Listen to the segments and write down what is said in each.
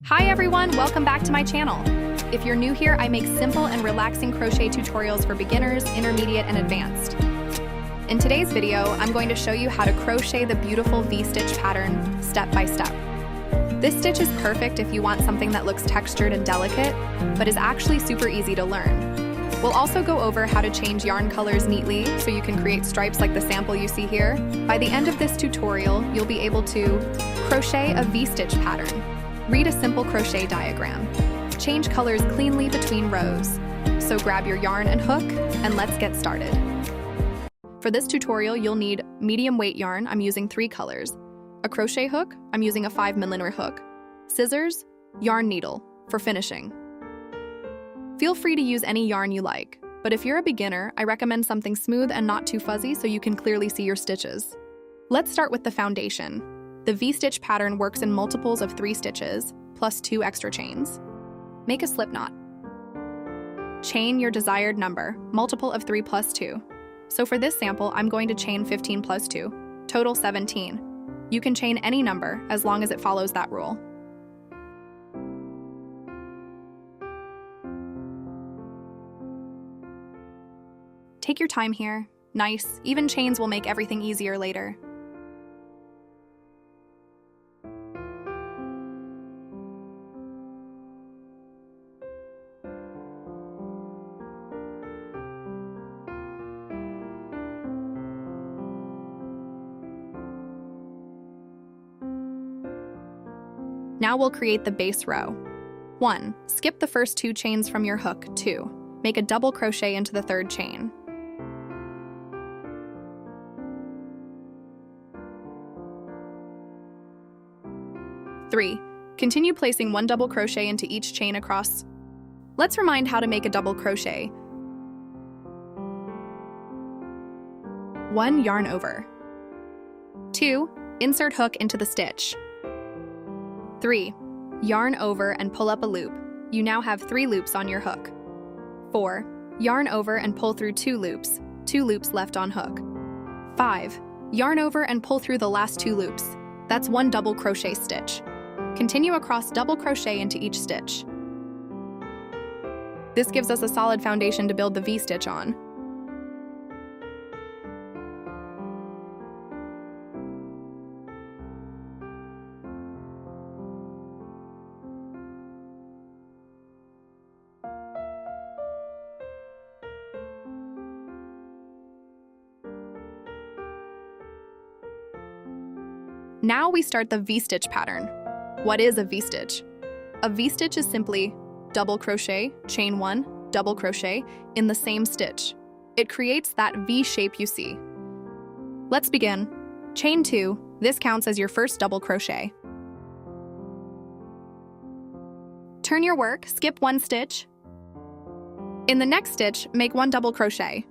Hi everyone, welcome back to my channel. If you're new here, I make simple and relaxing crochet tutorials for beginners, intermediate, and advanced. In today's video, I'm going to show you how to crochet the beautiful V-stitch pattern step by step. This stitch is perfect if you want something that looks textured and delicate, but is actually super easy to learn. We'll also go over how to change yarn colors neatly so you can create stripes like the sample you see here. By the end of this tutorial, you'll be able to crochet a V-stitch pattern, read a simple crochet diagram, change colors cleanly between rows. So grab your yarn and hook, and let's get started. For this tutorial, you'll need medium weight yarn, I'm using 3 colors, a crochet hook, I'm using a 5mm hook, scissors, yarn needle for finishing. Feel free to use any yarn you like, but if you're a beginner, I recommend something smooth and not too fuzzy so you can clearly see your stitches. Let's start with the foundation. The V-stitch pattern works in multiples of 3 stitches, plus 2 extra chains. Make a slip knot. Chain your desired number, multiple of 3 plus 2. So for this sample, I'm going to chain 15 plus 2, total 17. You can chain any number as long as it follows that rule. Take your time here. Nice, even chains will make everything easier later. Now we'll create the base row. 1. Skip the first 2 chains from your hook. 2. Make a double crochet into the 3rd chain. 3. Continue placing 1 double crochet into each chain across. Let's remind how to make a double crochet. 1. Yarn over. 2. Insert hook into the stitch. 3. Yarn over and pull up a loop. You now have 3 loops on your hook. 4. Yarn over and pull through 2 loops. 2 loops left on hook. 5. Yarn over and pull through the last 2 loops. That's 1 double crochet stitch. Continue across double crochet into each stitch. This gives us a solid foundation to build the V-stitch on. Now we start the V-stitch pattern. What is a V-stitch? A V-stitch is simply double crochet, chain 1, double crochet in the same stitch. It creates that V shape you see. Let's begin. Chain 2, this counts as your first double crochet. Turn your work, skip 1 stitch. In the next stitch, make 1 double crochet.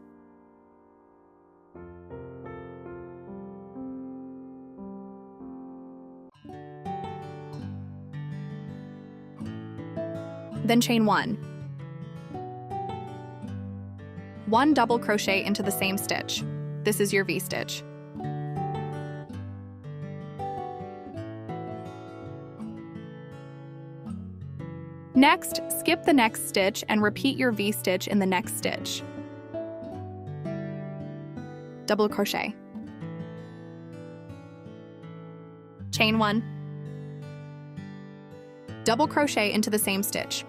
Then chain 1. 1 double crochet into the same stitch. This is your V-stitch. Next, skip the next stitch and repeat your V-stitch in the next stitch. Double crochet. Chain 1. Double crochet into the same stitch.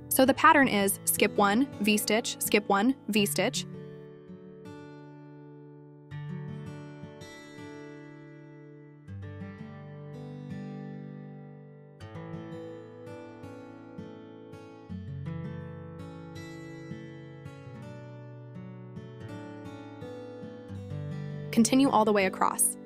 So the pattern is skip 1, V-stitch, skip 1, V-stitch. Continue all the way across.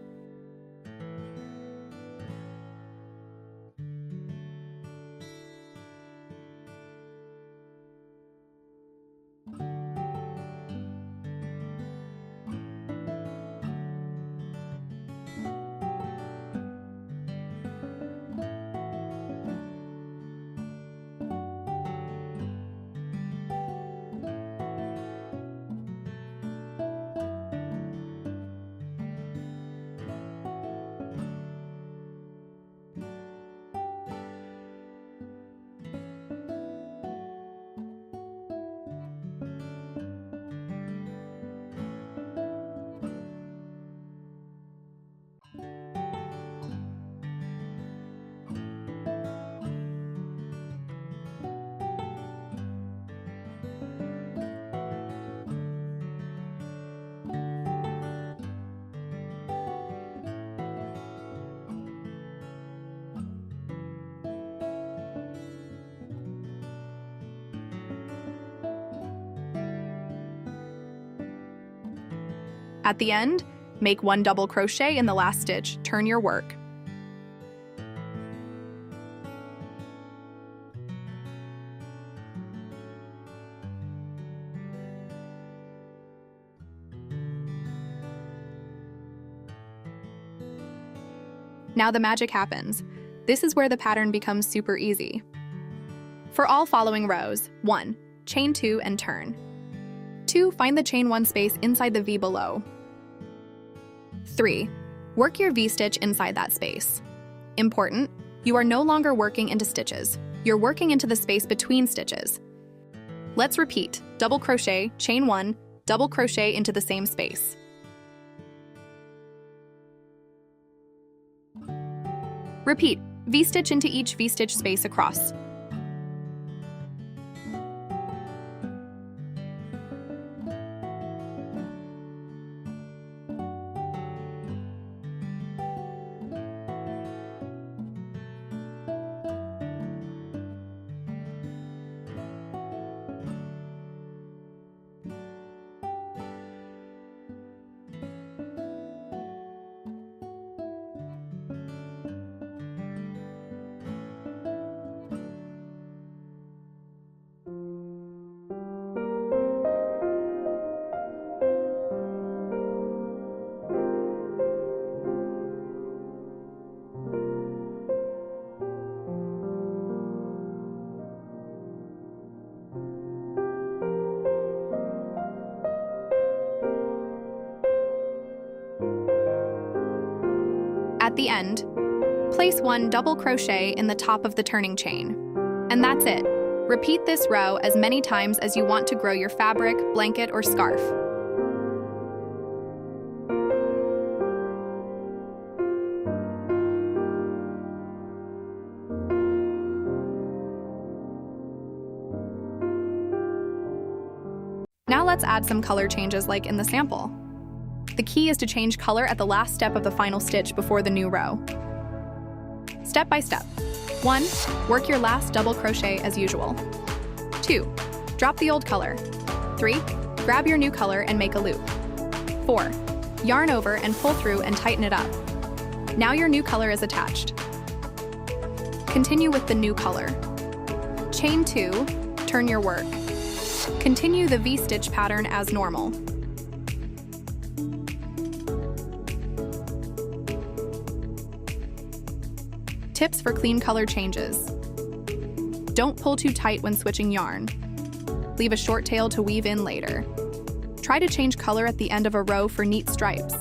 At the end, make 1 double crochet in the last stitch, turn your work. Now the magic happens. This is where the pattern becomes super easy. For all following rows, 1. Chain 2 and turn. 2. Find the chain 1 space inside the V below. 3. Work your V-stitch inside that space. Important, you are no longer working into stitches. You're working into the space between stitches. Let's repeat. Double crochet, chain 1, double crochet into the same space. Repeat, V-stitch into each V-stitch space across. At the end, place 1 double crochet in the top of the turning chain. And that's it. Repeat this row as many times as you want to grow your fabric, blanket, or scarf. Now let's add some color changes like in the sample. The key is to change color at the last step of the final stitch before the new row. Step by step. 1. Work your last double crochet as usual. 2. Drop the old color. 3. Grab your new color and make a loop. 4. Yarn over and pull through and tighten it up. Now your new color is attached. Continue with the new color. Chain 2, turn your work. Continue the V-stitch pattern as normal. Tips for clean color changes. Don't pull too tight when switching yarn. Leave a short tail to weave in later. Try to change color at the end of a row for neat stripes.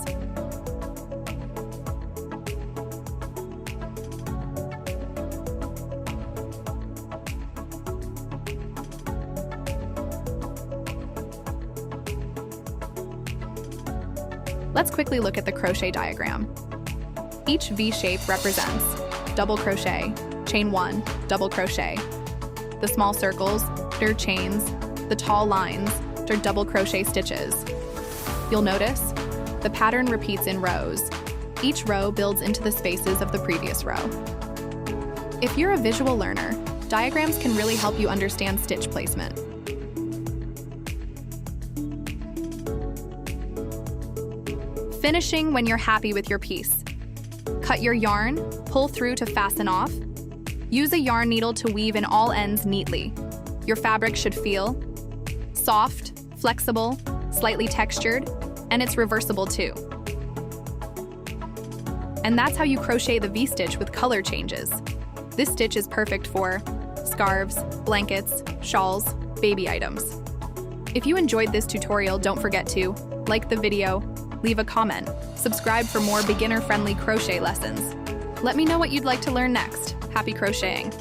Let's quickly look at the crochet diagram. Each V shape represents double crochet, chain 1, double crochet. The small circles are chains, the tall lines are double crochet stitches. You'll notice the pattern repeats in rows. Each row builds into the spaces of the previous row. If you're a visual learner, diagrams can really help you understand stitch placement. Finishing when you're happy with your piece. Cut your yarn, pull through to fasten off. Use a yarn needle to weave in all ends neatly. Your fabric should feel soft, flexible, slightly textured, and it's reversible too. And that's how you crochet the V-stitch with color changes. This stitch is perfect for scarves, blankets, shawls, baby items. If you enjoyed this tutorial, don't forget to like the video, leave a comment, subscribe for more beginner-friendly crochet lessons. Let me know what you'd like to learn next. Happy crocheting!